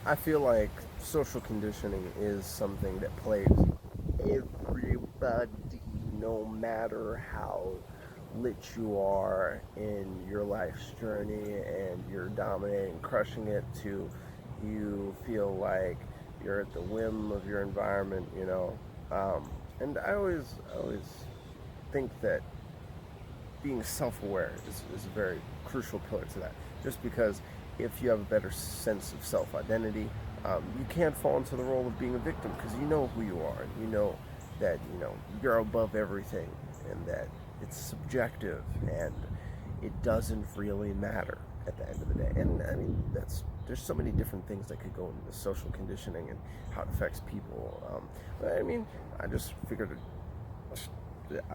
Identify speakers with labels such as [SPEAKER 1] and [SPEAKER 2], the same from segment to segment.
[SPEAKER 1] I feel like social conditioning is something that plagues everybody, no matter how lit you are in your life's journey and you're dominating, crushing it to you feel like you're at the whim of your environment, you know. And I always think that being self-aware is a very crucial pillar to that. Just because if you have a better sense of self-identity, you can't fall into the role of being a victim because you know who you are and you know that you're above everything and that it's subjective and it doesn't really matter at the end of the day. And I mean, there's so many different things that could go into social conditioning and how it affects people. But I mean, I just figured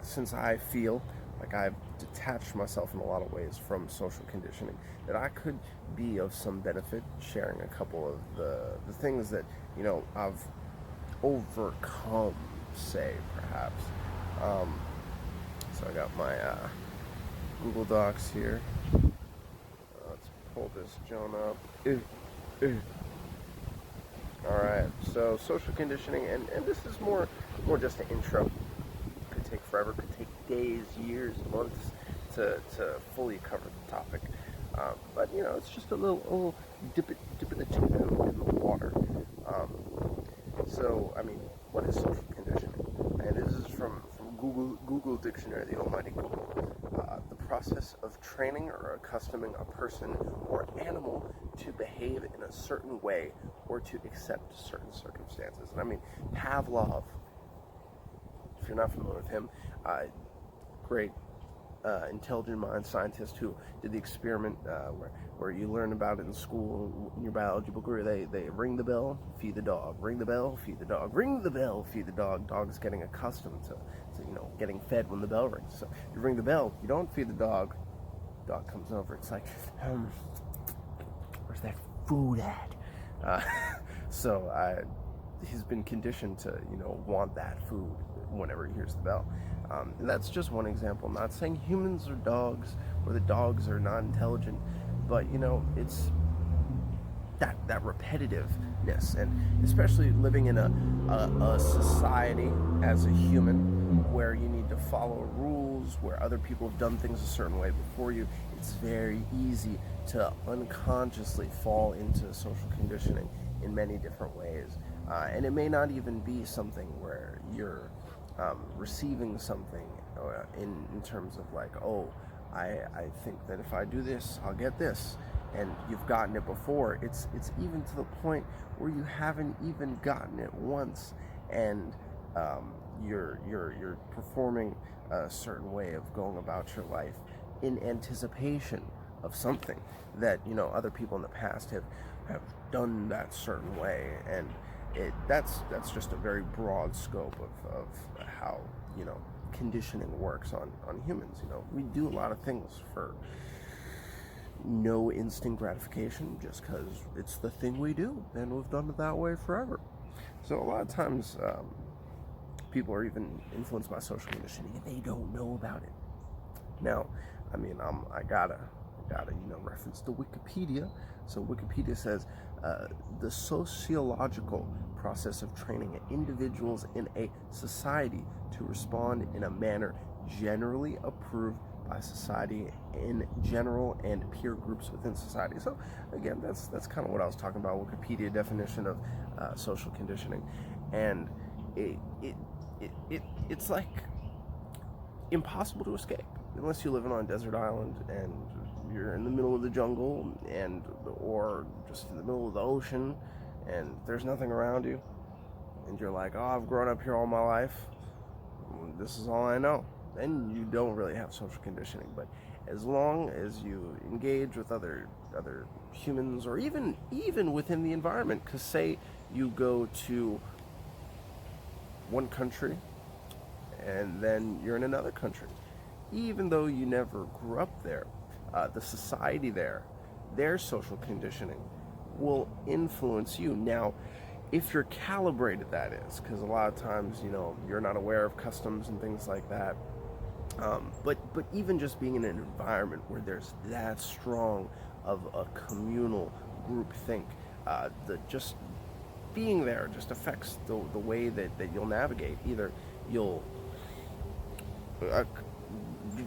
[SPEAKER 1] since I feel like I've detached myself in a lot of ways from social conditioning, that I could be of some benefit sharing a couple of the things that I've overcome, say perhaps. Um, so I got my Google Docs here. Let's pull this Joan up. All right. So social conditioning, and this is more just an intro. Could take forever. Could take days, years, months to fully cover the topic. But it's just a little dip it a toe in the water. So I mean, what is social conditioning? And this is from Google Dictionary, the almighty Google. The process of training or accustoming a person or animal to behave in a certain way or to accept certain circumstances. And I mean, Pavlov, if you're not familiar with him, great intelligent mind scientist who did the experiment where you learn about it in school in your biology book, where they ring the bell, feed the dog, ring the bell, feed the dog, ring the bell, feed the dog. Dog's getting accustomed to getting fed when the bell rings. So you ring the bell, you don't feed the dog. Dog comes over. It's like, where's that food at? Uh, so he's been conditioned to want that food whenever he hears the bell. And that's just one example. I'm not saying humans are dogs or the dogs are not intelligent, but it's that repetitiveness, and especially living in a society as a human where you need to follow rules, where other people have done things a certain way before you. It's very easy to unconsciously fall into social conditioning in many different ways, and it may not even be something where you're receiving something in terms of like, oh, I think that if I do this, I'll get this, and you've gotten it before. It's even to the point where you haven't even gotten it once, and you're performing a certain way of going about your life in anticipation of something that other people in the past have done that certain way. And that's just a very broad scope of how conditioning works on humans. We do a lot of things for no instant gratification just because it's the thing we do and we've done it that way forever. So a lot of times people are even influenced by social conditioning and they don't know about it. Now, I mean, I gotta reference to Wikipedia. So Wikipedia says the sociological process of training individuals in a society to respond in a manner generally approved by society in general and peer groups within society. So again, that's kind of what I was talking about. Wikipedia definition of social conditioning, and it's like impossible to escape unless you're living on a desert island and you're in the middle of the jungle or just in the middle of the ocean and there's nothing around you and you're like, oh, I've grown up here all my life, this is all I know. Then you don't really have social conditioning. But as long as you engage with other humans, or even within the environment, because say you go to one country and then you're in another country, even though you never grew up there, the society there, their social conditioning will influence you. Now, if you're calibrated, that is, because a lot of times, you're not aware of customs and things like that. But even just being in an environment where there's that strong of a communal group think, The just being there just affects the way that you'll navigate. Either you'll uh,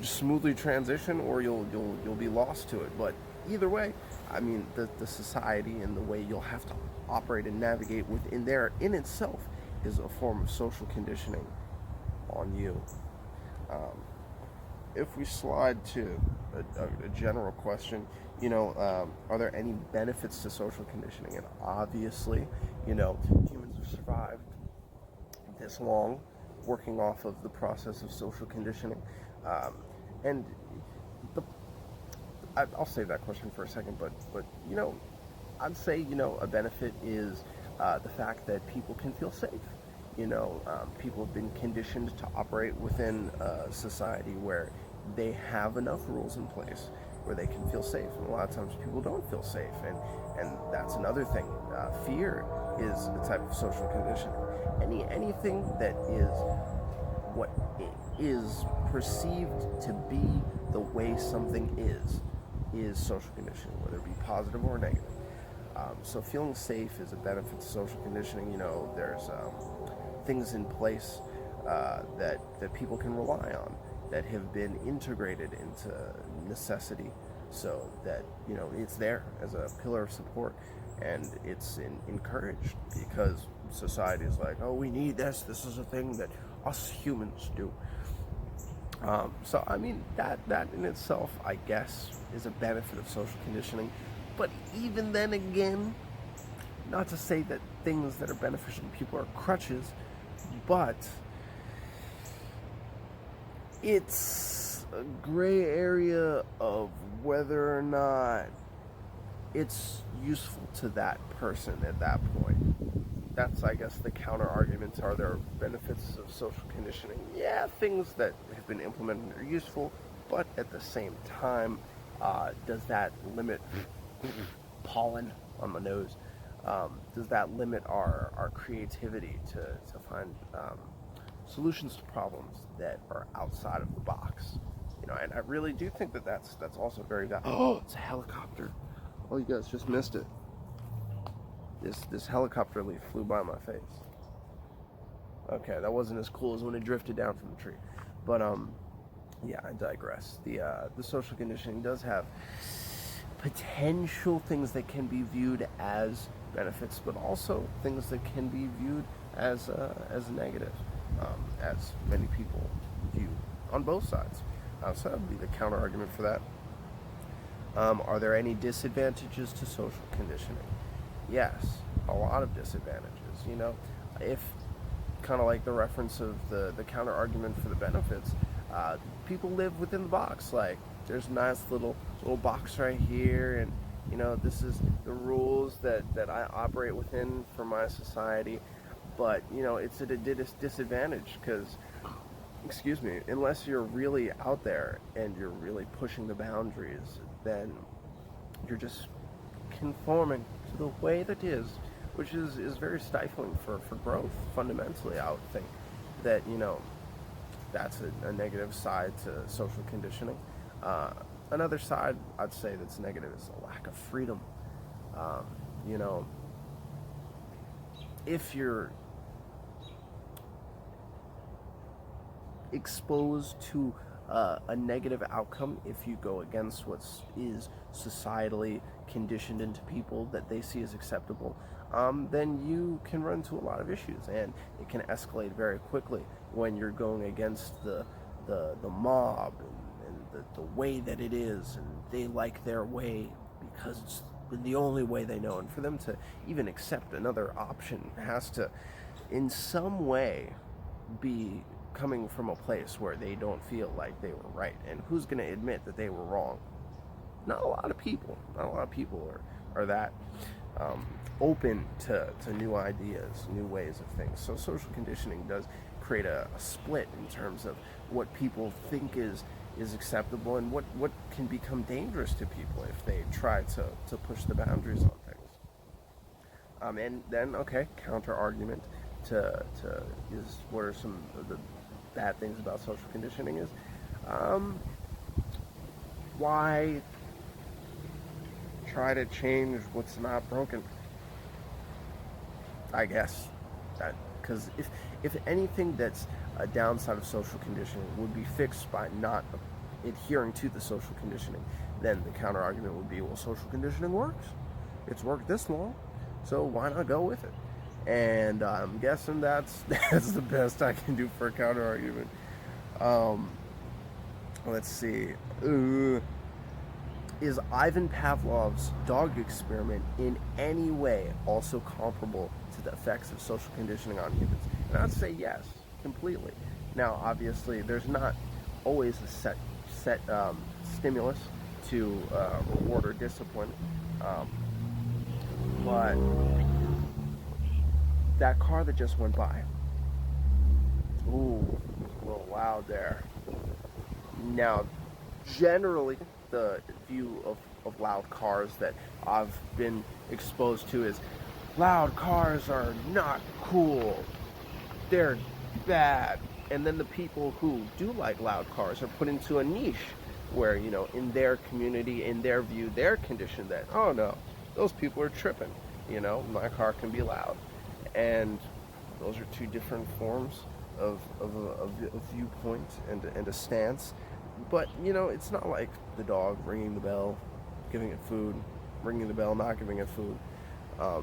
[SPEAKER 1] smoothly transition, or you'll be lost to it. But either way, I mean, the society and the way you'll have to operate and navigate within there in itself is a form of social conditioning on you. Um, if we slide to a general question, are there any benefits to social conditioning? And obviously, humans have survived this long working off of the process of social conditioning. Um, and the, I'll save that question for a second, but I'd say, a benefit is the fact that people can feel safe. People have been conditioned to operate within a society where they have enough rules in place where they can feel safe. And a lot of times people don't feel safe. And that's another thing. Fear is a type of social conditioning. Anything that is what is perceived to be the way something is social conditioning, whether it be positive or negative. So feeling safe is a benefit to social conditioning. There's things in place that people can rely on that have been integrated into necessity, so that it's there as a pillar of support, and it's encouraged because society is like, oh, we need this. This is a thing that us humans do. So I mean that in itself, I guess, is a benefit of social conditioning. But even then again, not to say that things that are beneficial to people are crutches, but it's a gray area of whether or not it's useful to that person at that point. That's, I guess, the counter argument. Are there benefits of social conditioning? Yeah, things that have been implemented are useful, but at the same time, does that limit pollen on my nose? Does that limit our creativity to find solutions to problems that are outside of the box? And I really do think that that's also very valuable. Oh, it's a helicopter. Oh, you guys just missed it. This helicopter leaf flew by my face. Okay, that wasn't as cool as when it drifted down from the tree. But yeah, I digress. The social conditioning does have potential things that can be viewed as benefits, but also things that can be viewed as negative, as many people view on both sides. So that would be the counter argument for that. Are there any disadvantages to social conditioning? Yes, a lot of disadvantages. If kind of like the reference of the counter argument for the benefits, people live within the box. Like, there's a nice little box right here, and this is the rules that I operate within for my society. But it's at a disadvantage because, excuse me, unless you're really out there and you're really pushing the boundaries, then you're just conforming to the way that is, which is very stifling for growth. Fundamentally, I would think that that's a negative side to social conditioning. Another side I'd say that's negative is a lack of freedom. If you're exposed to a negative outcome, if you go against what is societally conditioned into people that they see as acceptable, then you can run into a lot of issues, and it can escalate very quickly when you're going against the mob and the way that it is, and they like their way because it's the only way they know. And for them to even accept another option has to, in some way, be coming from a place where they don't feel like they were right. And who's going to admit that they were wrong? Not a lot of people. Not a lot of people are that open to new ideas, new ways of things. So social conditioning does create a split in terms of what people think is acceptable, and what can become dangerous to people if they try to push the boundaries on things. And then, okay, counter argument to is what are some of the bad things about social conditioning is, why try to change what's not broken? I guess that because if anything that's a downside of social conditioning would be fixed by not adhering to the social conditioning, then the counter argument would be, well, social conditioning works. It's worked this long, so why not go with it? And I'm guessing that's the best I can do for a counter argument. Um, let's see. Is Ivan Pavlov's dog experiment in any way also comparable to the effects of social conditioning on humans? And I'd say yes, completely. Now, obviously, there's not always a set stimulus to reward or discipline, but that car that just went by, ooh, a little loud there. Now, generally, the view of loud cars that I've been exposed to is loud cars are not cool. They're bad. And then the people who do like loud cars are put into a niche where, in their community, in their view, they're conditioned that, oh no, those people are tripping. My car can be loud. And those are two different forms of a viewpoint and a stance. But, it's not like the dog ringing the bell, giving it food, ringing the bell, not giving it food. I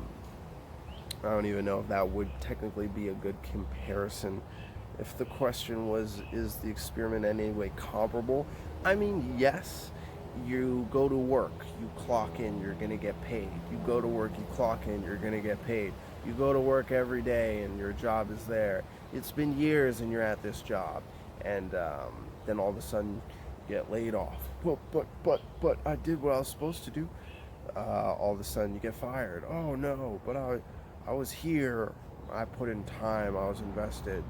[SPEAKER 1] don't even know if that would technically be a good comparison. If the question was, is the experiment in any way comparable? I mean, yes. You go to work, you clock in, you're going to get paid. You go to work, you clock in, you're going to get paid. You go to work every day and your job is there. It's been years and you're at this job. And then all of a sudden you get laid off. But I did what I was supposed to do. All of a sudden you get fired. Oh no, but I was here. I put in time. I was invested.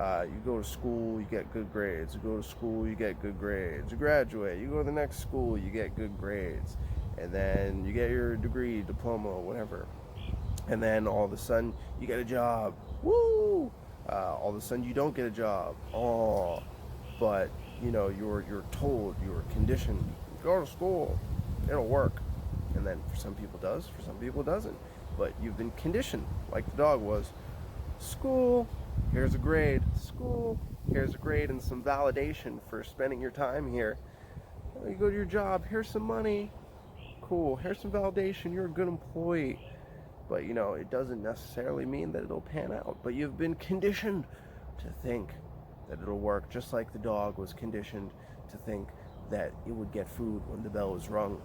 [SPEAKER 1] You go to school, you get good grades. You go to school, you get good grades. You graduate, you go to the next school, you get good grades. And then you get your degree, diploma, whatever. And then all of a sudden you get a job. Woo! All of a sudden you don't get a job. Oh, but you're told, you're conditioned. Go to school, it'll work. And then for some people it does, for some people it doesn't. But you've been conditioned, like the dog was. School, here's a grade. School, here's a grade and some validation for spending your time here. You go to your job, here's some money. Cool, here's some validation, you're a good employee. But it doesn't necessarily mean that it'll pan out. But you've been conditioned to think that it'll work, just like the dog was conditioned to think that it would get food when the bell was rung.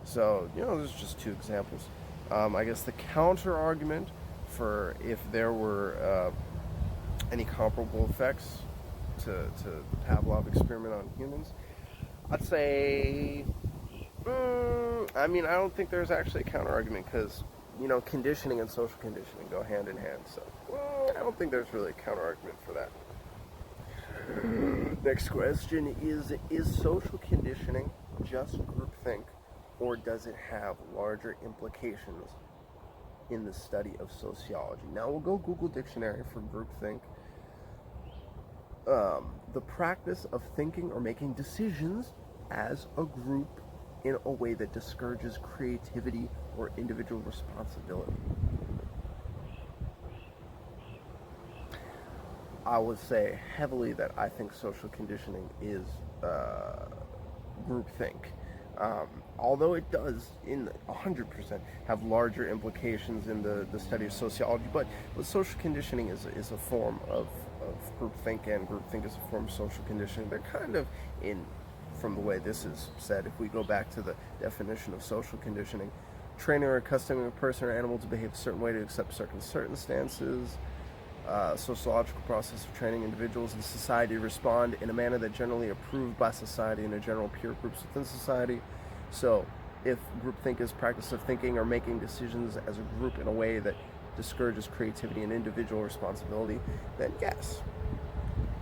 [SPEAKER 1] So, there's just two examples. I guess the counter argument for if there were any comparable effects to the Pavlov experiment on humans, I'd say, I don't think there's actually a counter argument because, conditioning and social conditioning go hand in hand. So I don't think there's really a counter argument for that. Next question is social conditioning just groupthink, or does it have larger implications in the study of sociology? Now we'll go Google Dictionary for groupthink. The practice of thinking or making decisions as a group in a way that discourages creativity or individual responsibility. I would say heavily that I think social conditioning is groupthink. Although it does, in 100%, have larger implications in the study of sociology, but social conditioning is a form of groupthink, and groupthink is a form of social conditioning. They're kind of from the way this is said, if we go back to the definition of social conditioning, training or accustoming a person or animal to behave a certain way to accept certain circumstances, sociological process of training individuals in society to respond in a manner that generally approved by society and a general peer groups within society. So if groupthink is practice of thinking or making decisions as a group in a way that discourages creativity and individual responsibility, then yes,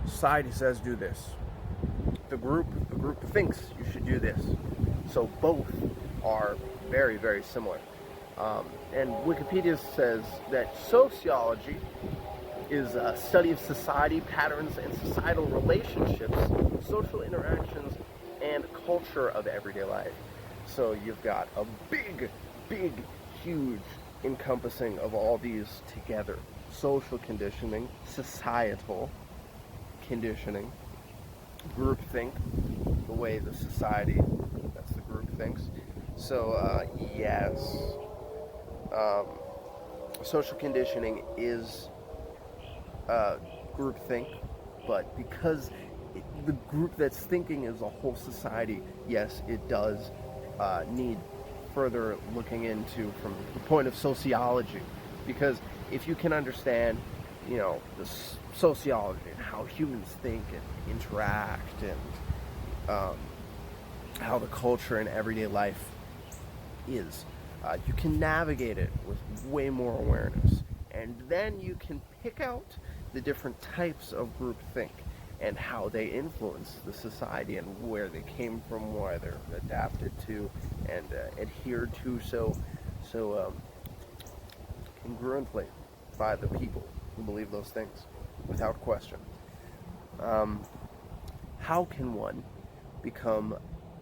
[SPEAKER 1] society says do this. The group thinks you should do this. So both are very, very similar. And Wikipedia says that sociology is a study of society, patterns, and societal relationships, social interactions, and culture of everyday life. So you've got a big, huge encompassing of all these together: social conditioning, societal conditioning, groupthink, the way the society, that's the group thinks. So, yes, um, social conditioning is groupthink, but because the group that's thinking is a whole society, yes, it does need further looking into from the point of sociology. Because if you can understand, the sociology and how humans think and interact, and how the culture and everyday life is, you can navigate it with way more awareness. And then you can pick out the different types of groupthink and how they influence the society and where they came from, why they're adapted to and adhered to so congruently by the people who believe those things, without question. How can one become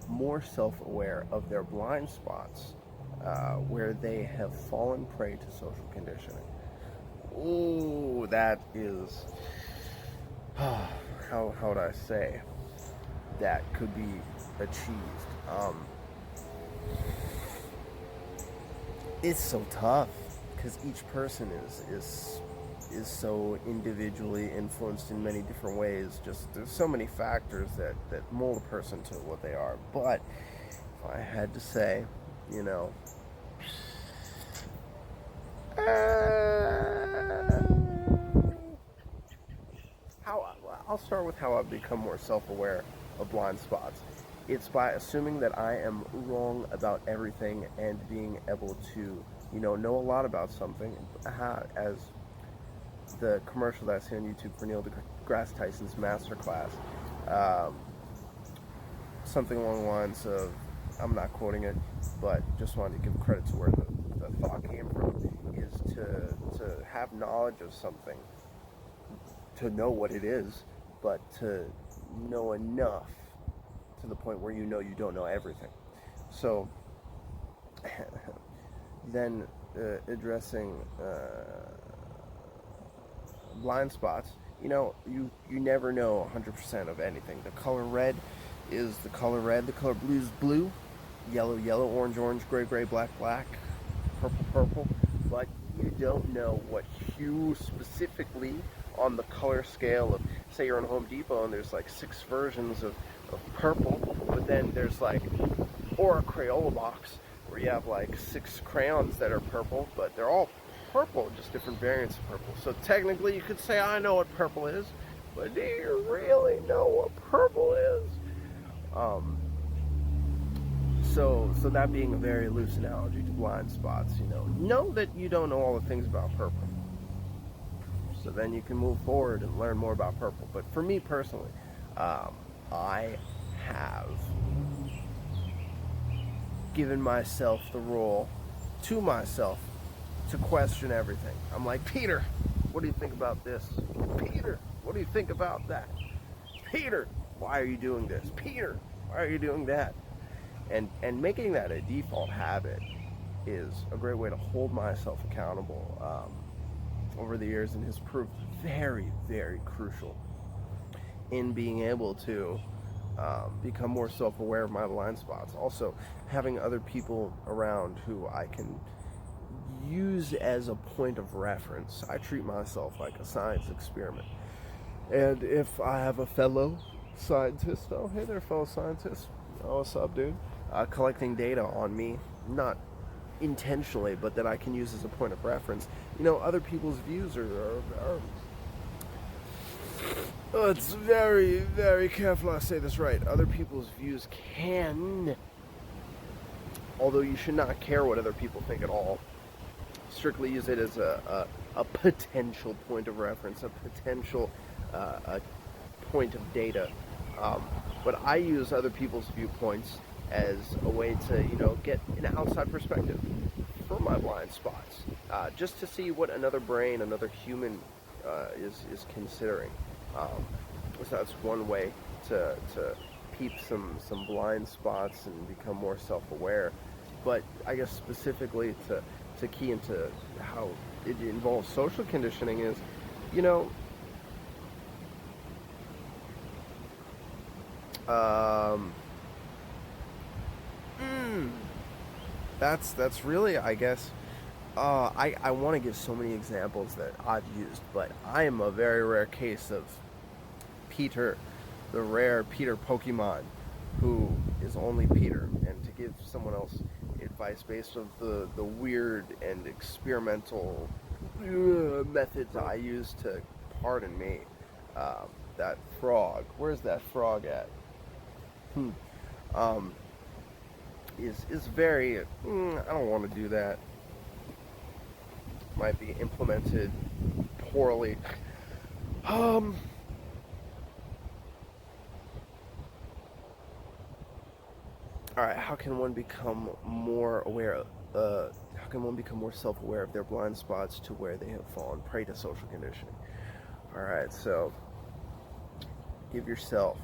[SPEAKER 1] more self-aware of their blind spots where they have fallen prey to social conditioning? Ooh, that is, how would I say, that could be achieved. It's so tough because each person is so individually influenced in many different ways. Just there's so many factors that mold a person to what they are. But if I had to say, you know, I'll start with how I've become more self-aware of blind spots. It's by assuming that I am wrong about everything and being able to, know a lot about something. As the commercial that I see on YouTube for Neil deGrasse Tyson's masterclass, something along the lines of, I'm not quoting it, but just wanted to give credit to where the thought came from, is to have knowledge of something, to know what it is, but to know enough to the point where you don't know everything. So then addressing blind spots, you never know 100% of anything. The color red is the color red, the color blue is blue, yellow yellow, orange orange, gray gray, black black, purple purple, but you don't know what hue specifically on the color scale of, say you're in Home Depot and there's like 6 versions of purple, but then there's or a Crayola box where you have 6 crayons that are purple, but they're all purple, just different variants of purple. So technically you could say, I know what purple is, but do you really know what purple is? So that being a very loose analogy to blind spots, know that you don't know all the things about purple. So then you can move forward and learn more about purple. But for me personally, I have given myself the role to myself to question everything. I'm like, Peter, what do you think about this? Peter, what do you think about that? Peter, why are you doing this? Peter, why are you doing that? And making that a default habit is a great way to hold myself accountable over the years, and has proved very, very crucial in being able to become more self-aware of my blind spots. Also, having other people around who I can use as a point of reference. I treat myself like a science experiment. And if I have a fellow scientist, oh, hey there, fellow scientist. Oh, what's up, dude? Collecting data on me, not intentionally, but that I can use as a point of reference. Other people's views are it's very, very careful I say this right. Other people's views can, although you should not care what other people think at all, strictly use it as a potential point of reference, a potential a point of data. But I use other people's viewpoints as a way to, get an outside perspective for my blind spots, just to see what another brain, another human is considering. So that's one way to peep some blind spots and become more self-aware. But I guess specifically to to key into how it involves social conditioning is, you know, um, mm, that's really, I guess, I want to give so many examples that I've used, but I am a very rare case of Peter, the rare Peter Pokemon, who is only Peter. And to give someone else advice based on the weird and experimental methods I use to, pardon me, that frog. Where's that frog at? Hmm. Um, is very. I don't want to do that. Might be implemented poorly. Um, all right. How can one become more aware? How can one become more self-aware of their blind spots to where they have fallen prey to social conditioning? All right. So, give yourself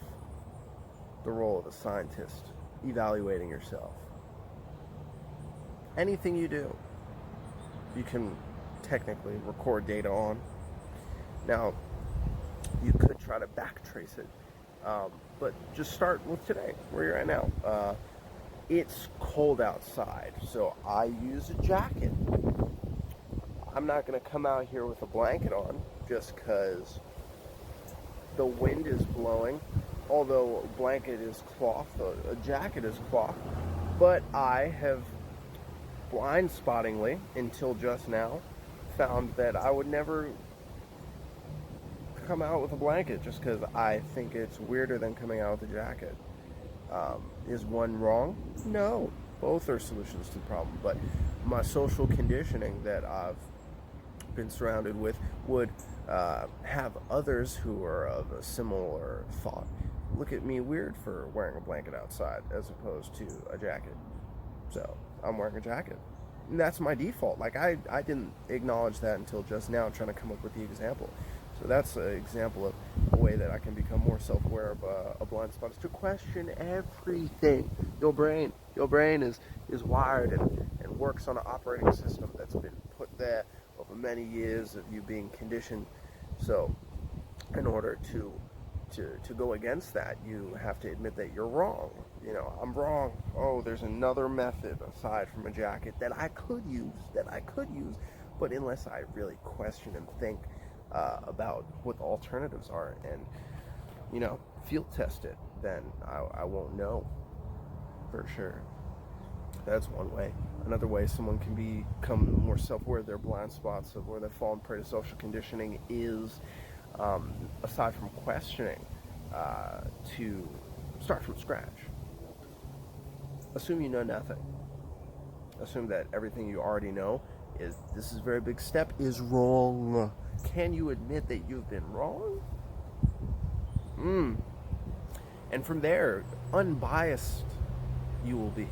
[SPEAKER 1] the role of a scientist, evaluating yourself. Anything you do, you can technically record data on. Now, you could try to backtrace it, but just start with today, where you're at now. It's cold outside, so I use a jacket. I'm not going to come out here with a blanket on just because the wind is blowing. Although a blanket is cloth, a jacket is cloth. But I have blind spottingly, until just now, found that I would never come out with a blanket just because I think it's weirder than coming out with a jacket. Is one wrong? No. Both are solutions to the problem. But my social conditioning that I've been surrounded with would have others who are of a similar thought look at me weird for wearing a blanket outside as opposed to a jacket. So I'm wearing a jacket. And that's my default. Like, I didn't acknowledge that until just now, trying to come up with the example. So that's an example of a way that I can become more self-aware of a blind spot, is to question everything. Your brain is wired and works on an operating system that's been put there over many years of you being conditioned. So in order to go against that, you have to admit that you're wrong. You know, I'm wrong. Oh, there's another method aside from a jacket that I could use, but unless I really question and think about what the alternatives are and, you know, field test it, then I won't know for sure. That's one way. Another way someone can become more self-aware of their blind spots, of where they've fallen prey to social conditioning, is aside from questioning, to start from scratch. Assume you know nothing. Assume that everything you already know this is a very big step, is wrong. Can you admit that you've been wrong? And from there, unbiased you will be.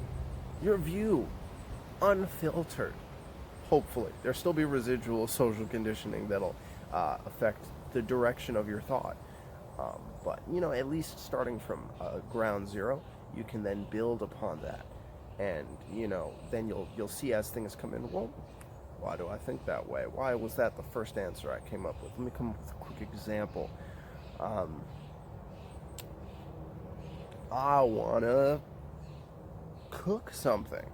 [SPEAKER 1] Your view, unfiltered. Hopefully. There'll still be residual social conditioning that'll affect the direction of your thought. But, you know, at least starting from ground zero, you can then build upon that. And, you know, then you'll see as things come in, well, why do I think that way? Why was that the first answer I came up with? Let me come up with a quick example. I want to cook something.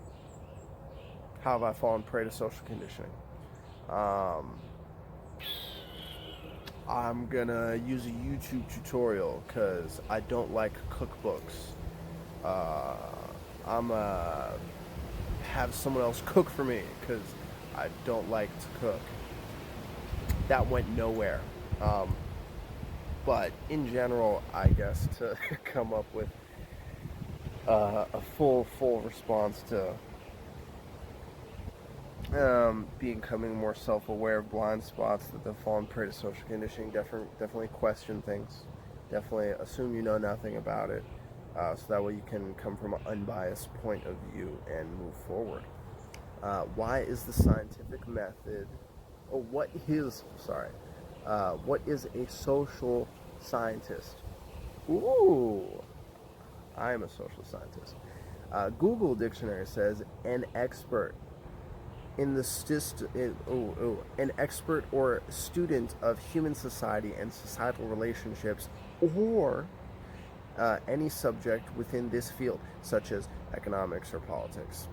[SPEAKER 1] How have I fallen prey to social conditioning? I'm gonna use a YouTube tutorial because I don't like cookbooks. I'm gonna have someone else cook for me because I don't like to cook. That went nowhere. But in general, I guess to come up with a full response to becoming more self-aware of blind spots that they've fallen prey to social conditioning, definitely question things. Definitely assume you know nothing about it, so that way you can come from an unbiased point of view and move forward. Why is the scientific method, or what is a social scientist? Ooh, I am a social scientist. Google Dictionary says an expert in the an expert or student of human society and societal relationships, or any subject within this field, such as economics or politics.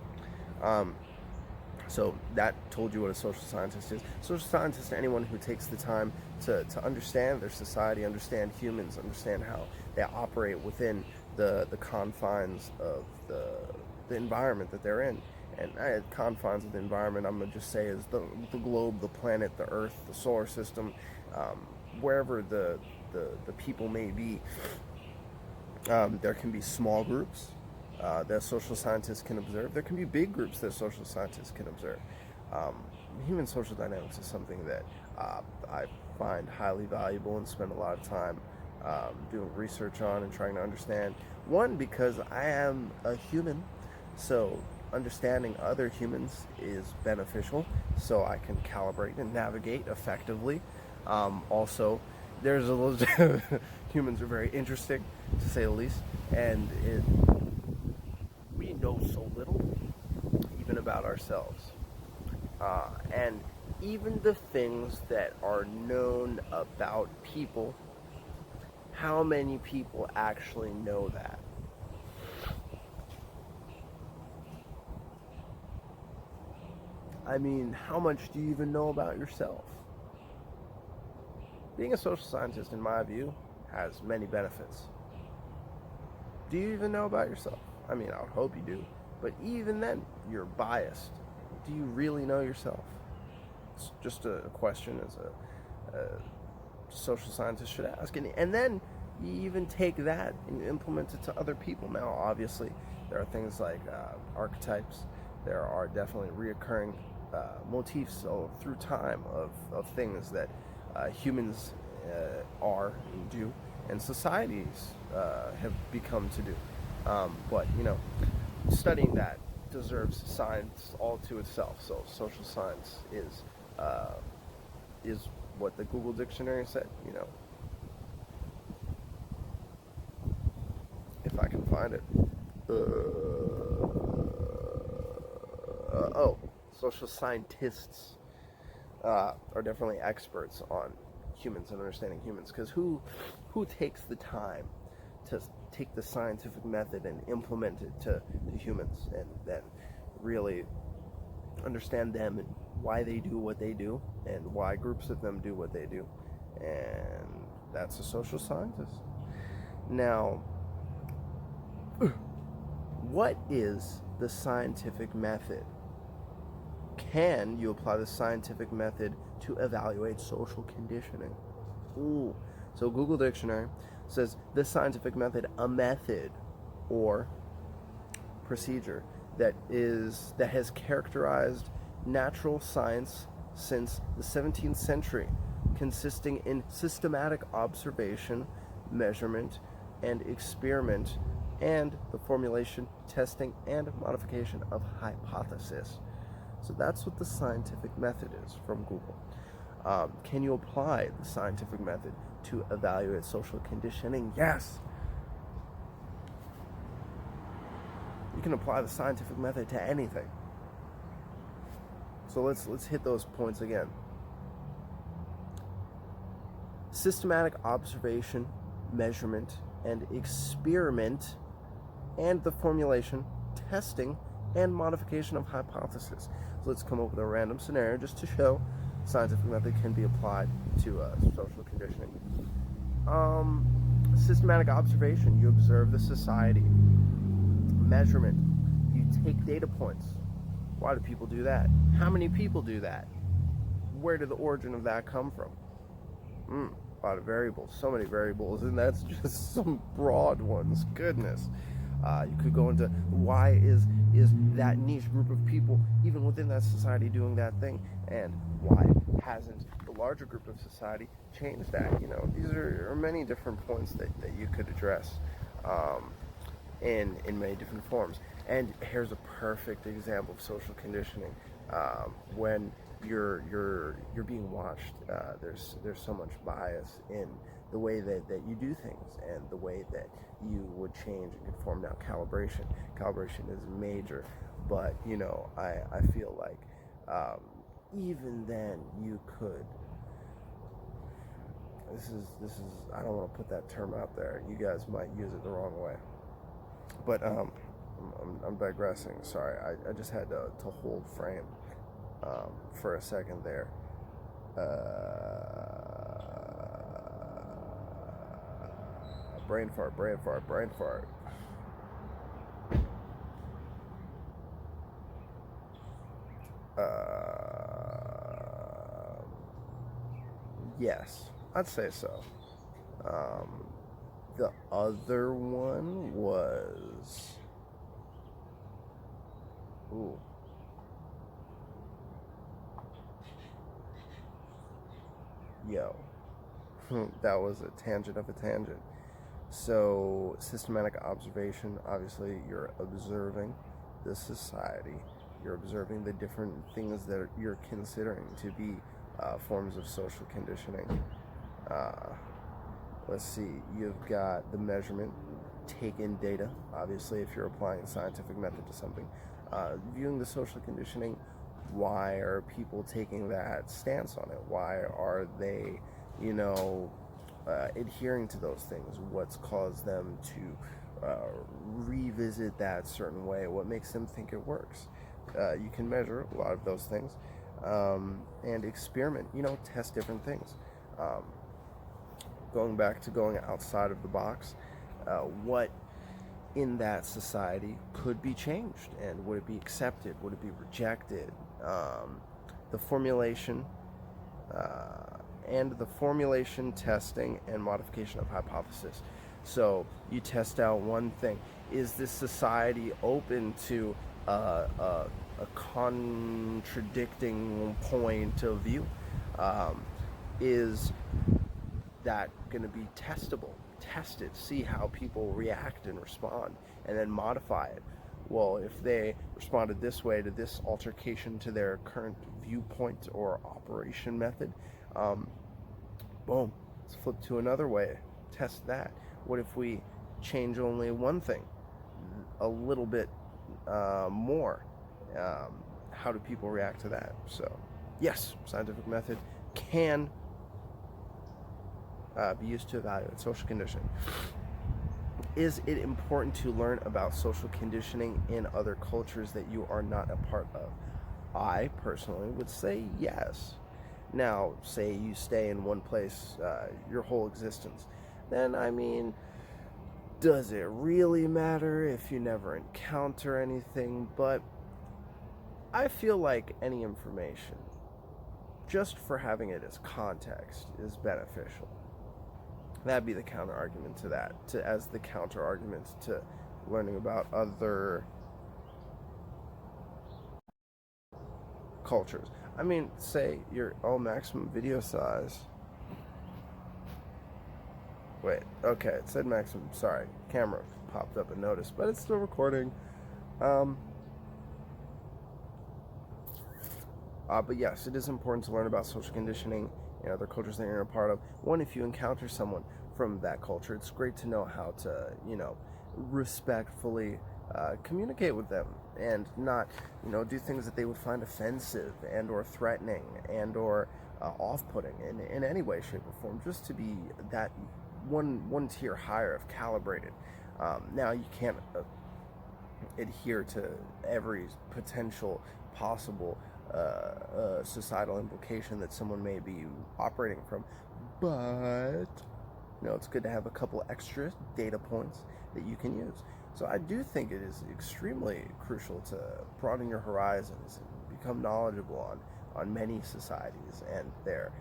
[SPEAKER 1] Um, so that told you what a social scientist is. Social scientist is anyone who takes the time to understand their society, understand humans, understand how they operate within the confines of the environment that they're in. And confines of the environment, I'm going to just say, is the globe, the planet, the earth, the solar system, wherever the people may be. There can be small groups that social scientists can observe. There can be big groups that social scientists can observe. Human social dynamics is something that I find highly valuable and spend a lot of time doing research on and trying to understand. One, because I am a human, so understanding other humans is beneficial, so I can calibrate and navigate effectively. Also, there's a little humans are very interesting, to say the least, and we know so little, even about ourselves. And even the things that are known about people, how many people actually know that? I mean, how much do you even know about yourself? Being a social scientist, in my view, has many benefits. Do you even know about yourself? I mean, I would hope you do. But even then, you're biased. Do you really know yourself? It's just a question as a social scientist should ask. And then you even take that and you implement it to other people. Now, obviously, there are things like archetypes. There are definitely reoccurring motifs through time of things that humans are and do, and societies have become to do. But, studying that deserves science all to itself. So social science is what the Google dictionary said, if I can find it. Social scientists are definitely experts on humans and understanding humans, because who takes the time to take the scientific method and implement it to humans, and then really understand them and why they do what they do and why groups of them do what they do? And that's a social scientist. Now, what is the scientific method? Can you apply the scientific method to evaluate social conditioning? Ooh. So Google Dictionary says the scientific method, a method or procedure that has characterized natural science since the 17th century, consisting in systematic observation, measurement, and experiment, and the formulation, testing, and modification of hypothesis. So that's what the scientific method is from Google. Can you apply the scientific method to evaluate social conditioning? Yes. You can apply the scientific method to anything. So let's hit those points again. Systematic observation, measurement, and experiment, and the formulation, testing, and modification of hypothesis. So let's come up with a random scenario just to show scientific method can be applied to social conditioning. Systematic observation, you observe the society. Measurement, you take data points. Why do people do that? How many people do that? Where did the origin of that come from? A lot of variables, so many variables, and that's just some broad ones. Goodness. You could go into why is that niche group of people, even within that society, doing that thing, and why hasn't the larger group of society changed that? These are many different points that you could address in many different forms. And here's a perfect example of social conditioning. When you're being watched, there's so much bias in the way that you do things and the way that you would change and conform. Now, calibration is major, but I feel like um, even then you could, this is I don't want to put that term out there, you guys might use it the wrong way, but I'm digressing, sorry. I just had to hold frame for a second there. Brain fart, brain fart, brain fart. Yes, I'd say so. Um, the other one was, ooh, yo, that was a tangent of a tangent. So, systematic observation, obviously, you're observing the society, you're observing the different things that you're considering to be forms of social conditioning. Uh, let's see, you've got the measurement, take in data, obviously, if you're applying scientific method to something. Viewing the social conditioning, why are people taking that stance on it? Why are they, you know, adhering to those things? What's caused them to revisit that certain way? What makes them think it works? You can measure a lot of those things, and experiment, test different things. Um, Going back to going outside of the box, what in that society could be changed, and would it be accepted? Would it be rejected? The formulation and the formulation, testing, and modification of hypothesis. So you test out one thing. Is this society open to a contradicting point of view? Is that going to be testable? Test it, see how people react and respond, and then modify it. Well, if they responded this way to this altercation to their current viewpoint or operation method, boom, let's flip to another way, test that. What if we change only one thing a little bit more? How do people react to that? So, yes, scientific method can be used to evaluate social conditioning. Is it important to learn about social conditioning in other cultures that you are not a part of? I personally would say yes. Now, say you stay in one place your whole existence, then does it really matter if you never encounter anything? But I feel like any information, just for having it as context, is beneficial. That'd be the counter argument to that, as the counter argument to learning about other cultures. Say your maximum video size. Wait, okay, it said maximum. Sorry, camera popped up a notice, but it's still recording. But yes, it is important to learn about social conditioning in other cultures that you're a part of. One, if you encounter someone from that culture, it's great to know how to, respectfully communicate with them, and not, do things that they would find offensive and or threatening and or off-putting in any way, shape, or form, just to be that one tier higher of calibrated. Now, you can't adhere to every potential possible societal implication that someone may be operating from, but it's good to have a couple extra data points that you can use. So I do think it is extremely crucial to broaden your horizons and become knowledgeable on many societies and their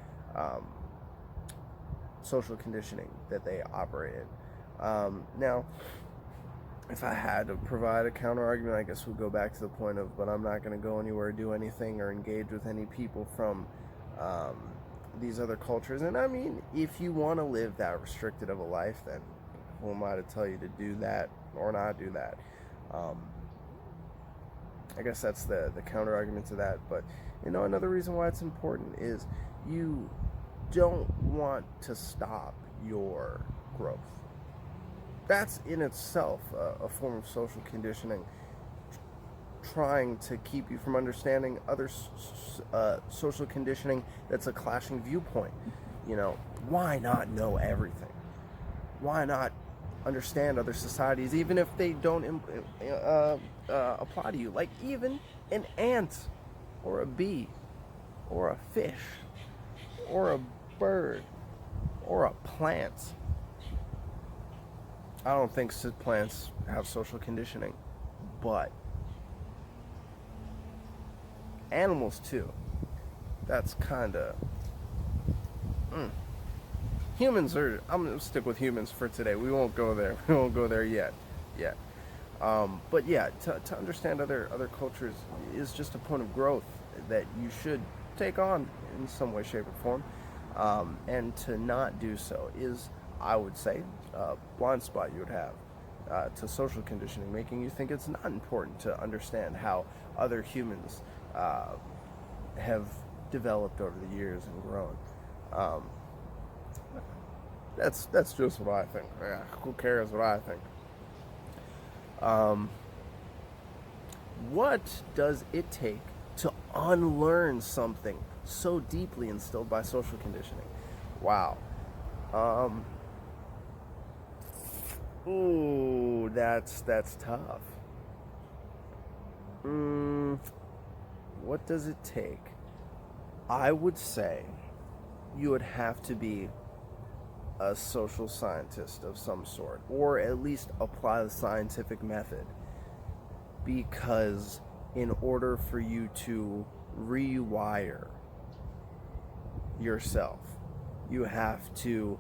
[SPEAKER 1] social conditioning that they operate in. Now, if I had to provide a counter argument, I guess we'll go back to the point of, but I'm not going to go anywhere, do anything, or engage with any people from these other cultures. And if you want to live that restricted of a life, then who am I to tell you to do that or not do that? I guess that's the counter argument to that. But another reason why it's important is you don't want to stop your growth. That's in itself a form of social conditioning. trying to keep you from understanding other social conditioning that's a clashing viewpoint. Why not know everything? Why not understand other societies, even if they don't apply to you? Like even an ant, or a bee, or a fish, or a bird, or a plant. I don't think plants have social conditioning, but animals too. That's kind of... Humans are... I'm going to stick with humans for today. We won't go there. We won't go there yet. But yeah, to understand other cultures is just a point of growth that you should take on in some way, shape, or form. And to not do so is, I would say, a blind spot you would have to social conditioning, making you think it's not important to understand how other humans have developed over the years and grown. That's just what I think. Who cares what I think? What does it take to unlearn something so deeply instilled by social conditioning? Wow. Ooh, that's tough. What does it take? I would say you would have to be a social scientist of some sort, or at least apply the scientific method, because in order for you to rewire yourself, you have to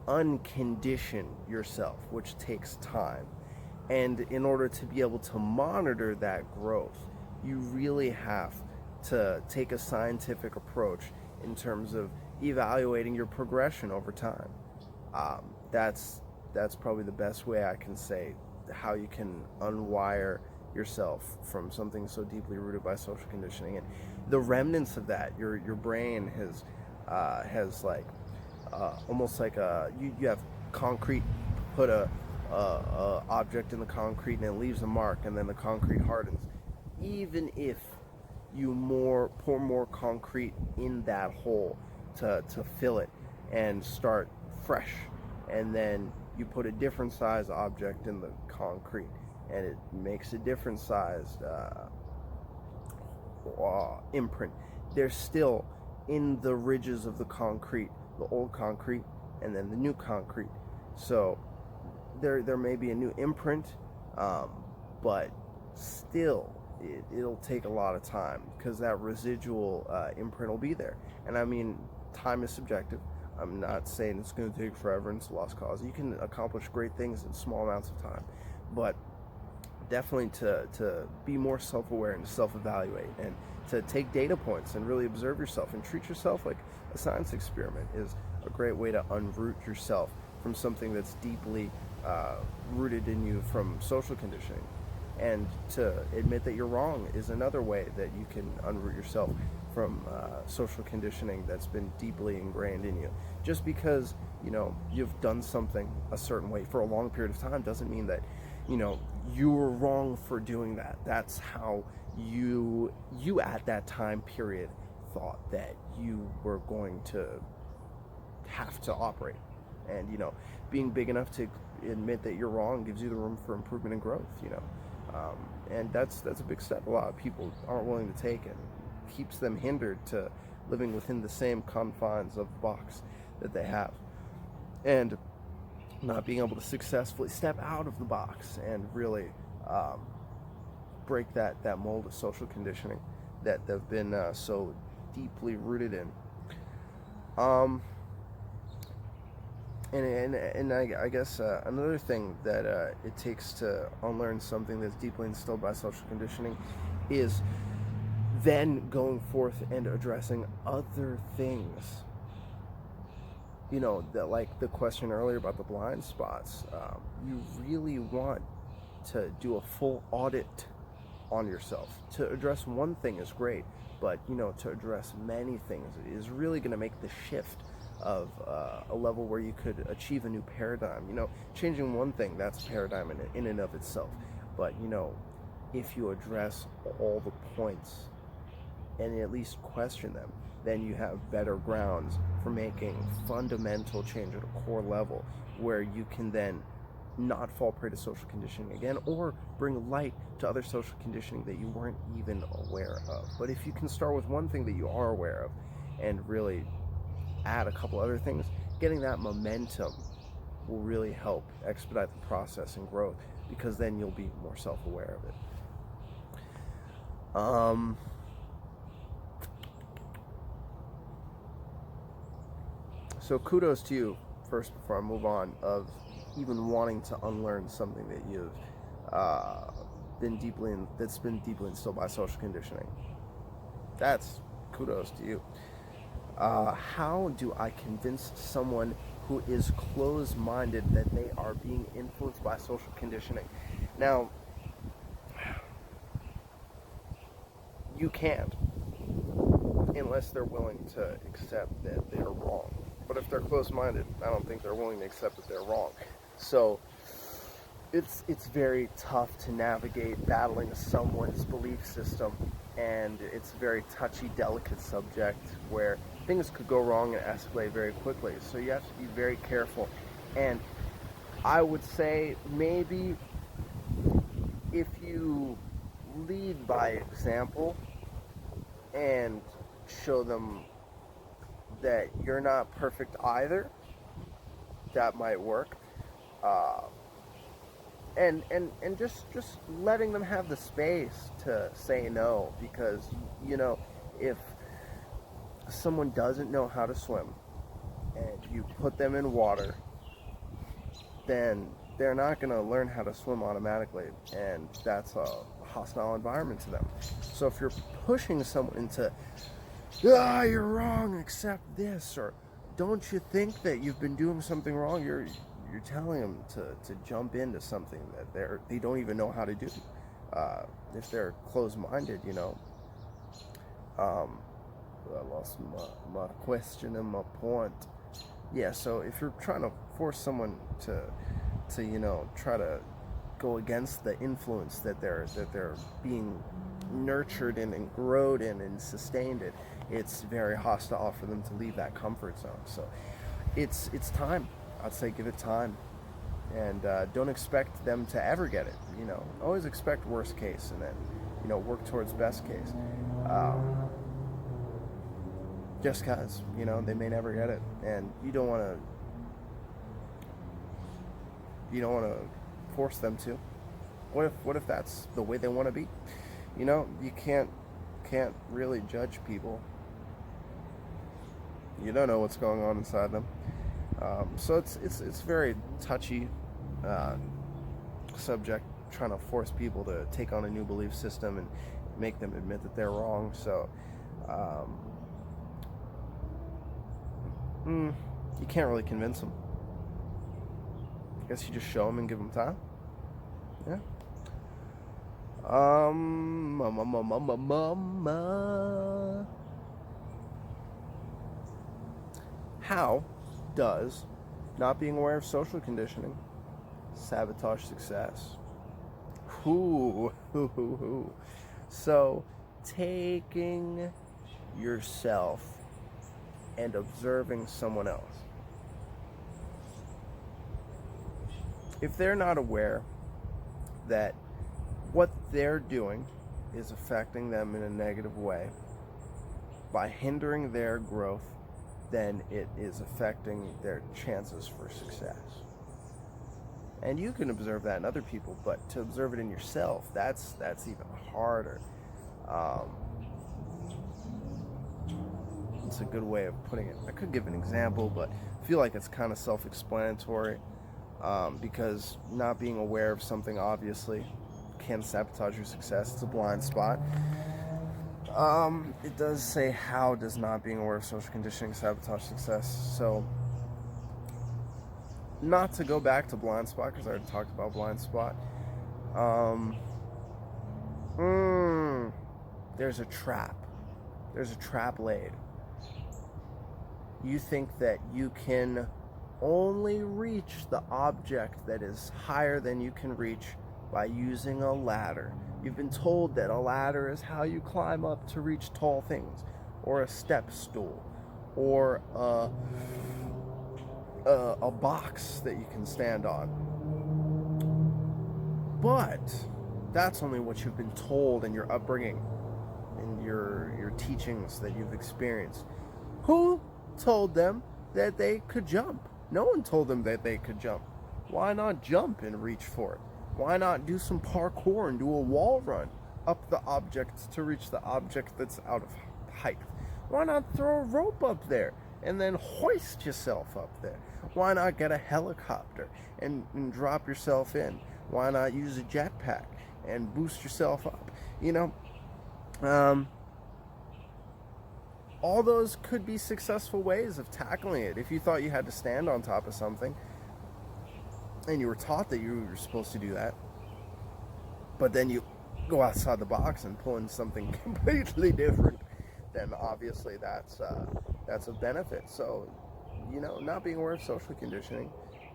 [SPEAKER 1] uncondition yourself, which takes time. And in order to be able to monitor that growth, you really have to take a scientific approach in terms of evaluating your progression over time. That's probably the best way I can say how you can unwire yourself from something so deeply rooted by social conditioning. And the remnants of that, your brain has like almost like you have concrete, put a object in the concrete and it leaves a mark, and then the concrete hardens. Even if you pour more concrete in that hole to fill it and start fresh, and then you put a different size object in the concrete and it makes a different sized imprint, they're still in the ridges of the concrete, the old concrete and then the new concrete. So there may be a new imprint, but still it'll take a lot of time, because that residual imprint will be there. And I mean, time is subjective. I'm not saying it's going to take forever and it's a lost cause. You can accomplish great things in small amounts of time, but definitely to be more self-aware and to self-evaluate and to take data points and really observe yourself and treat yourself like a science experiment is a great way to unroot yourself from something that's deeply rooted in you from social conditioning. And to admit that you're wrong is another way that you can unroot yourself from social conditioning that's been deeply ingrained in you. Just because you've done something a certain way for a long period of time doesn't mean that you were wrong for doing that. That's how you at that time period thought that you were going to have to operate. And being big enough to admit that you're wrong gives you the room for improvement and growth. And that's a big step a lot of people aren't willing to take, and keeps them hindered to living within the same confines of the box that they have, and not being able to successfully step out of the box and really break that mold of social conditioning that they've been so deeply rooted in. And I guess another thing that it takes to unlearn something that's deeply instilled by social conditioning is then going forth and addressing other things. That, like the question earlier about the blind spots, you really want to do a full audit on yourself. To address one thing is great, but to address many things is really going to make the shift of a level where you could achieve a new paradigm. Changing one thing, that's a paradigm in and of itself. But if you address all the points and at least question them, then you have better grounds for making fundamental change at a core level where you can then not fall prey to social conditioning again, or bring light to other social conditioning that you weren't even aware of. But if you can start with one thing that you are aware of and really add a couple other things, getting that momentum will really help expedite the process and growth, because then you'll be more self-aware of it. So kudos to you, first, before I move on, of even wanting to unlearn something that you've that's been deeply instilled by social conditioning. That's kudos to you. How do I convince someone who is closed-minded that they are being influenced by social conditioning? Now, you can't, unless they're willing to accept that they're wrong. But if they're closed-minded, I don't think they're willing to accept that they're wrong. So it's very tough to navigate battling someone's belief system, and it's a very touchy, delicate subject where things could go wrong and escalate very quickly. So you have to be very careful. And I would say maybe if you lead by example and show them that you're not perfect either, that might work. And just letting them have the space to say no, because if someone doesn't know how to swim and you put them in water, then they're not going to learn how to swim automatically, and that's a hostile environment to them. So if you're pushing someone into, you're wrong, accept this, or don't you think that you've been doing something wrong, you're telling them to jump into something that they don't even know how to do. If they're closed-minded, I lost my question and my point. Yeah, so if you're trying to force someone to try to go against the influence that they're being nurtured in and growed in and sustained in, it's very hostile for them to leave that comfort zone. So it's time. I'd say give it time, and don't expect them to ever get it. Always expect worst case, and then work towards best case. Just cause they may never get it, and you don't want to force them to. What if that's the way they want to be? You can't really judge people. You don't know what's going on inside them. So it's very touchy subject, trying to force people to take on a new belief system and make them admit that they're wrong. So you can't really convince them. I guess you just show them and give them time. Yeah. How does not being aware of social conditioning sabotage success? So taking yourself and observing someone else. If they're not aware that what they're doing is affecting them in a negative way by hindering their growth, then it is affecting their chances for success. And you can observe that in other people, but to observe it in yourself, that's even harder. It's a good way of putting it. I could give an example, but I feel like it's kind of self-explanatory, because not being aware of something obviously can sabotage your success. It's a blind spot. It does say, how does not being aware of social conditioning sabotage success? So, not to go back to blind spot, because I already talked about blind spot. There's a trap. There's a trap laid. You think that you can only reach the object that is higher than you can reach by using a ladder, You've been told that a ladder is how you climb up to reach tall things, or a step stool, or a box that you can stand on. But that's only what you've been told in your upbringing, in your teachings that you've experienced. Who told them that they could jump? No one told them that they could jump. Why not jump and reach for it? Why not do some parkour and do a wall run up the object to reach the object that's out of height? Why not throw a rope up there and then hoist yourself up there? Why not get a helicopter and drop yourself in? Why not use a jetpack and boost yourself up? All those could be successful ways of tackling it. If you thought you had to stand on top of something and you were taught that you were supposed to do that, but then you go outside the box and pull in something completely different, then obviously that's a benefit. So, not being aware of social conditioning,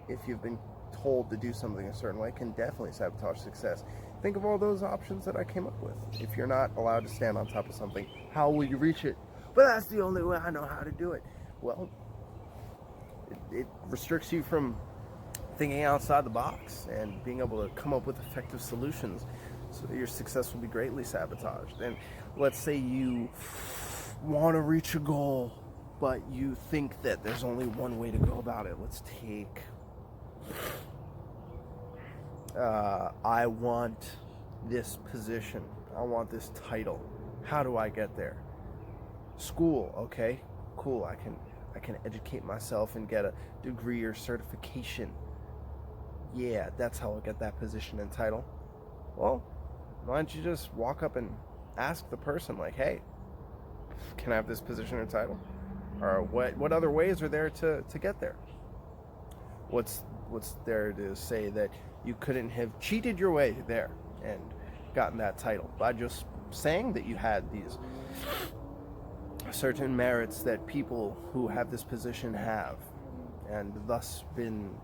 [SPEAKER 1] if you've been told to do something a certain way, can definitely sabotage success. Think of all those options that I came up with. If you're not allowed to stand on top of something, how will you reach it? But that's the only way I know how to do it. Well, it restricts you from thinking outside the box and being able to come up with effective solutions, so your success will be greatly sabotaged. And let's say you want to reach a goal, but you think that there's only one way to go about it. Let's take, I want this position. I want this title. How do I get there? School, okay, cool. I can educate myself and get a degree or certification. Yeah, that's how I'll get that position and title. Well, why don't you just walk up and ask the person, like, hey, can I have this position or title? Or what other ways are there to get there? What's there to say that you couldn't have cheated your way there and gotten that title by just saying that you had these certain merits that people who have this position have, and thus been,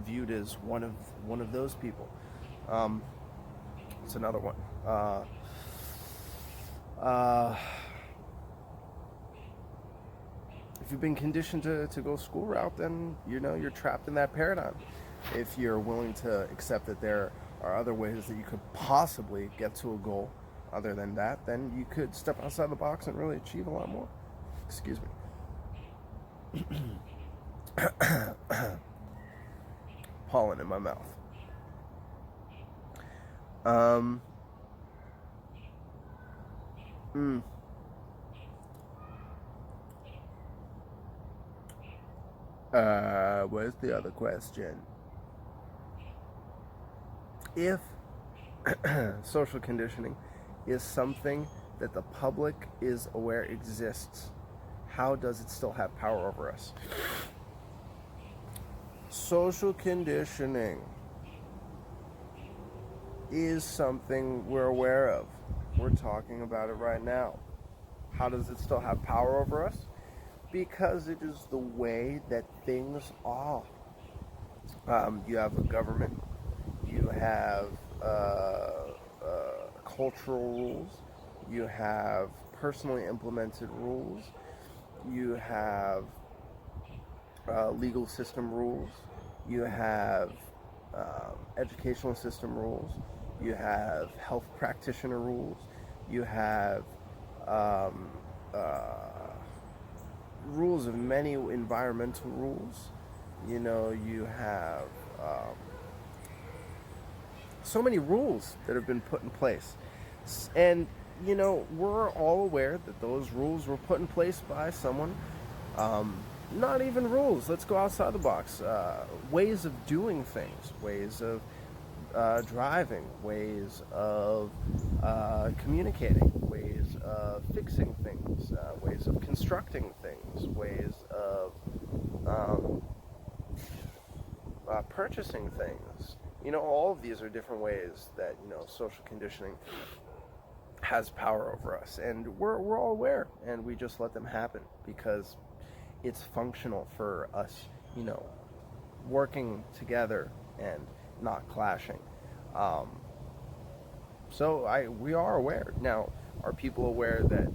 [SPEAKER 1] viewed as one of those people. It's another one. If you've been conditioned to go school route, then you're trapped in that paradigm. If you're willing to accept that there are other ways that you could possibly get to a goal other than that, then you could step outside the box and really achieve a lot more. Excuse me. Pollen in my mouth. Where's the other question? If social conditioning is something that the public is aware exists, how does it still have power over us? Social conditioning is something we're aware of. We're talking about it right now. How does it still have power over us? Because it is the way that things are. You have a government, you have cultural rules, you have personally implemented rules, you have legal system rules, you have educational system rules, you have health practitioner rules, you have rules of many environmental rules. You have so many rules that have been put in place. And, we're all aware that those rules were put in place by someone. Not even rules. Let's go outside the box. Ways of doing things, ways of driving, ways of communicating, ways of fixing things, ways of constructing things, ways of purchasing things. All of these are different ways that, social conditioning has power over us. And we're all aware, and we just let them happen because it's functional for us, working together and not clashing. So we are aware. Now, are people aware that,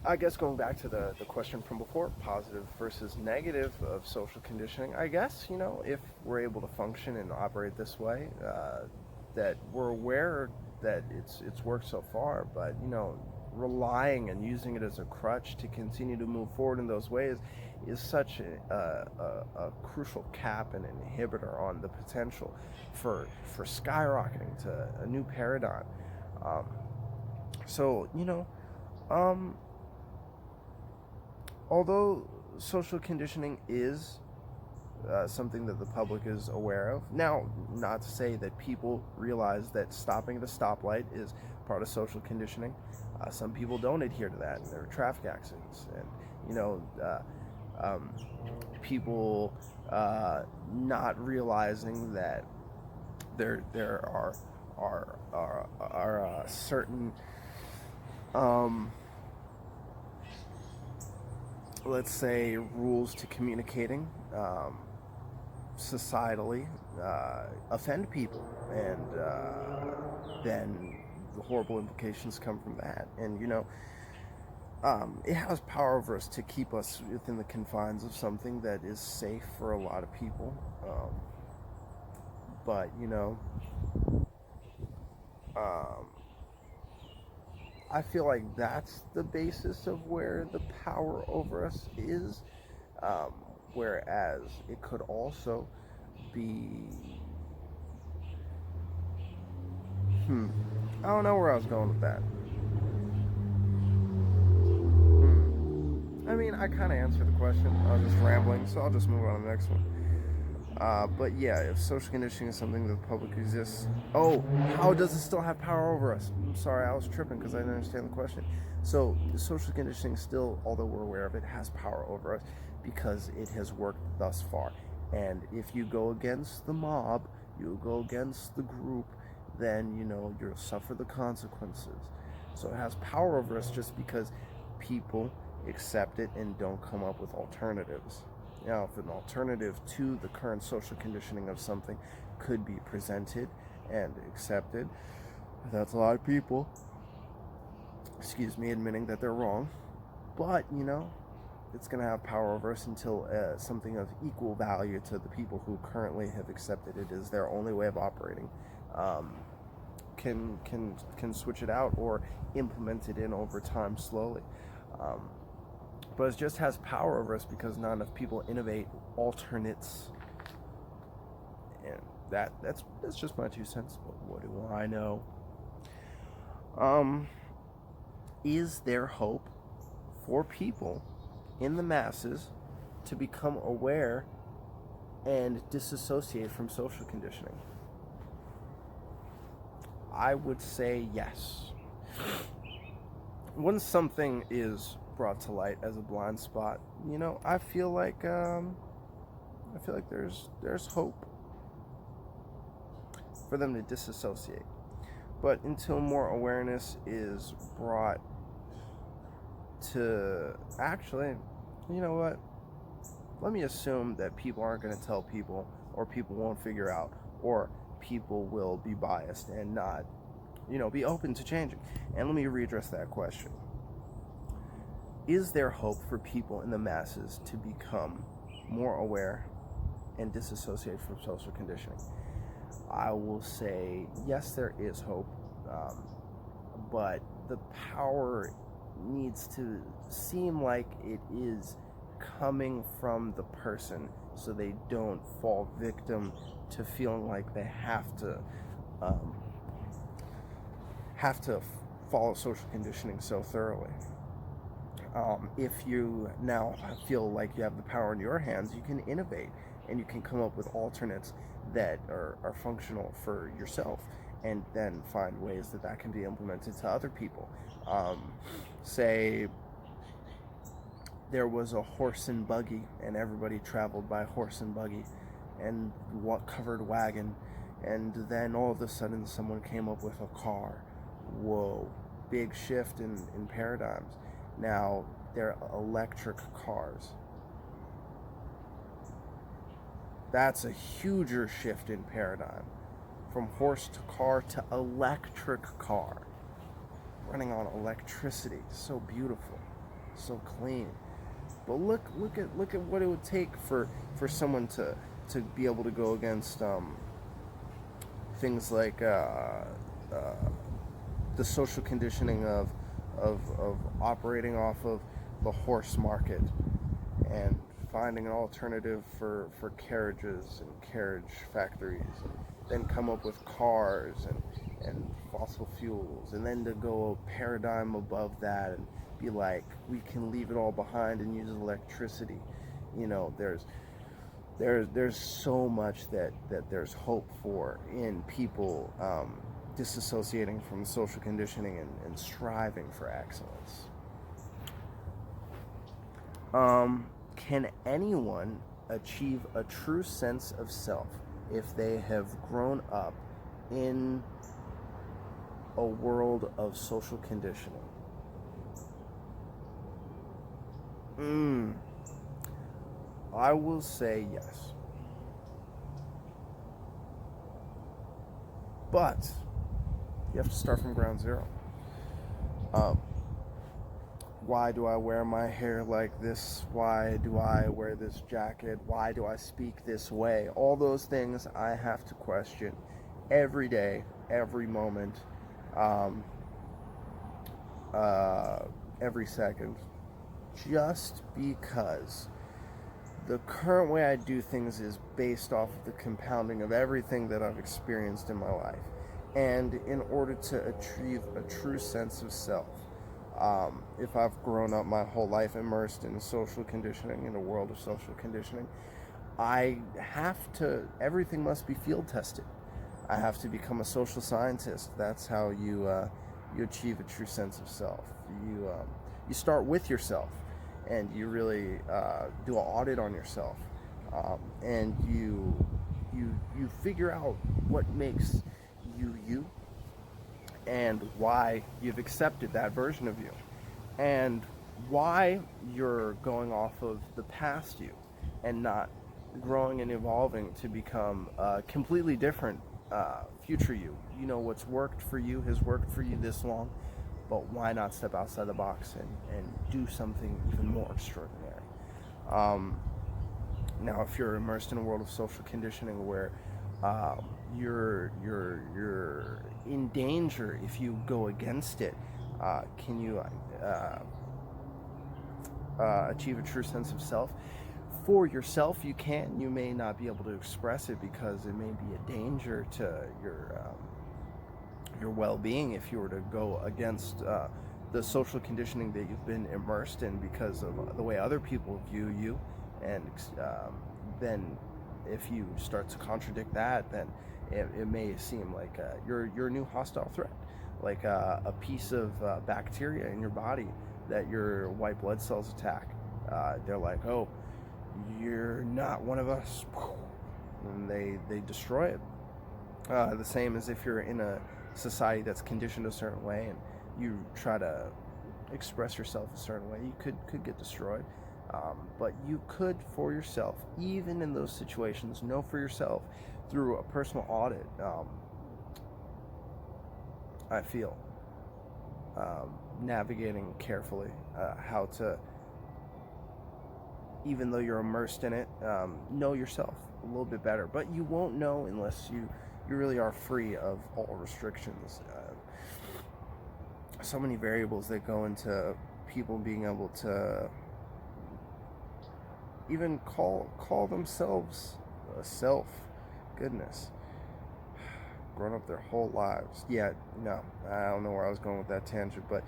[SPEAKER 1] I guess going back to the question from before, positive versus negative of social conditioning, I guess, if we're able to function and operate this way, that we're aware that it's worked so far, but, relying and using it as a crutch to continue to move forward in those ways is such a crucial cap and inhibitor on the potential for skyrocketing to a new paradigm. Um, so, um, although social conditioning is something that the public is aware of. Now, not to say that people realize that stopping at a stoplight is part of social conditioning. Some people don't adhere to that, and there are traffic accidents, and people not realizing that there are certain let's say rules to communicating societally offend people, and then the horrible implications come from that. And it has power over us to keep us within the confines of something that is safe for a lot of people. But um, I feel like that's the basis of where the power over us is. Um, Whereas it could also be, I don't know where I was going with that. I mean, I kind of answered the question. I was just rambling, so I'll just move on to the next one. But yeah, if social conditioning is something that the public exists, how does it still have power over us? I'm sorry, I was tripping because I didn't understand the question. So, social conditioning still, although we're aware of it, has power over us because it has worked thus far. And if you go against the mob, you go against the group, then you'll suffer the consequences. So it has power over us just because people accept it and don't come up with alternatives. Now, if an alternative to the current social conditioning of something could be presented and accepted, that's a lot of people, admitting that they're wrong. But, it's going to have power over us until something of equal value to the people who currently have accepted it as their only way of operating can switch it out or implement it in over time slowly. But it just has power over us because not enough people innovate alternates, and that's just my 2 cents. But what do I know? Is there hope for people in the masses to become aware and disassociate from social conditioning? I would say yes. Once something is brought to light as a blind spot, I feel like there's hope for them to disassociate. But until more awareness is brought to, actually, you know what? Let me assume that people aren't going to tell people, or people won't figure out, or people will be biased and not, be open to changing. And let me readdress that question. Is there hope for people in the masses to become more aware and disassociate from social conditioning? I will say yes, there is hope, but the power needs to seem like it is coming from the person, so they don't fall victim to feeling like they have to follow social conditioning so thoroughly. If you now feel like you have the power in your hands, you can innovate and you can come up with alternates that are functional for yourself, and then find ways that can be implemented to other people. Say there was a horse and buggy, and everybody traveled by horse and buggy and covered wagon, and then all of a sudden someone came up with a car. Whoa, big shift in paradigms. Now they're electric cars. That's a huger shift in paradigm from horse to car to electric car, running on electricity. So beautiful, so clean. But look at what it would take for someone to be able to go against things like the social conditioning of operating off of the horse market and finding an alternative for carriages and carriage factories, and then come up with cars and fossil fuels, and then to go a paradigm above that and be like, we can leave it all behind and use electricity. You know, there's so much that there's hope for in people disassociating from social conditioning and striving for excellence. Can anyone achieve a true sense of self if they have grown up in a world of social conditioning? I will say yes. But you have to start from ground zero. Why do I wear my hair like this? Why do I wear this jacket? Why do I speak this way? All those things I have to question every day, every moment, every second, just because the current way I do things is based off of the compounding of everything that I've experienced in my life. And in order to achieve a true sense of self, if I've grown up my whole life immersed in social conditioning, in a world of social conditioning, everything must be field tested. I have to become a social scientist. That's how you achieve a true sense of self. You start with yourself, and you really do an audit on yourself, and you figure out what makes you, and why you've accepted that version of you, and why you're going off of the past you and not growing and evolving to become a completely different future you. You know, what's worked for you has worked for you this long, but why not step outside the box and do something even more extraordinary? Now, if you're immersed in a world of social conditioning where you're in danger if you go against it, can you achieve a true sense of self? For yourself, you can. You may not be able to express it because it may be a danger to your well-being if you were to go against the social conditioning that you've been immersed in because of the way other people view you, and then if you start to contradict that, then it may seem like you're a new hostile threat, like a piece of bacteria in your body that your white blood cells attack. They're like, oh, you're not one of us, and they destroy it. The same as if you're in a society that's conditioned a certain way and you try to express yourself a certain way, you could get destroyed. But you could, for yourself, even in those situations, know for yourself through a personal audit, I feel, navigating carefully how to, even though you're immersed in it, know yourself a little bit better. But you won't know unless you really are free of all restrictions. So many variables that go into people being able to even call themselves a self. Goodness, grown up their whole lives. Yeah, no, I don't know where I was going with that tangent, but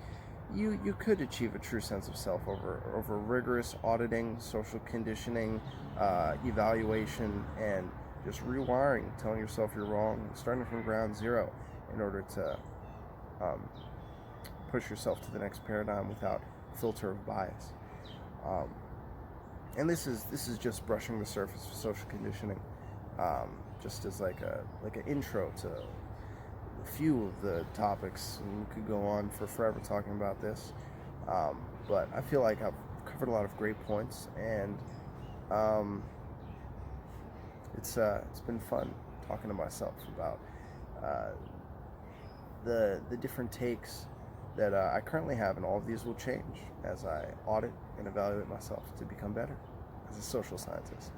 [SPEAKER 1] you could achieve a true sense of self over rigorous auditing, social conditioning, evaluation, and just rewiring, telling yourself you're wrong, starting from ground zero in order to push yourself to the next paradigm without filter of bias. And this is just brushing the surface of social conditioning, just as like an intro to a few of the topics, and we could go on for forever talking about this. But I feel like I've covered a lot of great points, and it's been fun talking to myself about uh, the different takes that I currently have, and all of these will change as I audit and evaluate myself to become better as a social scientist.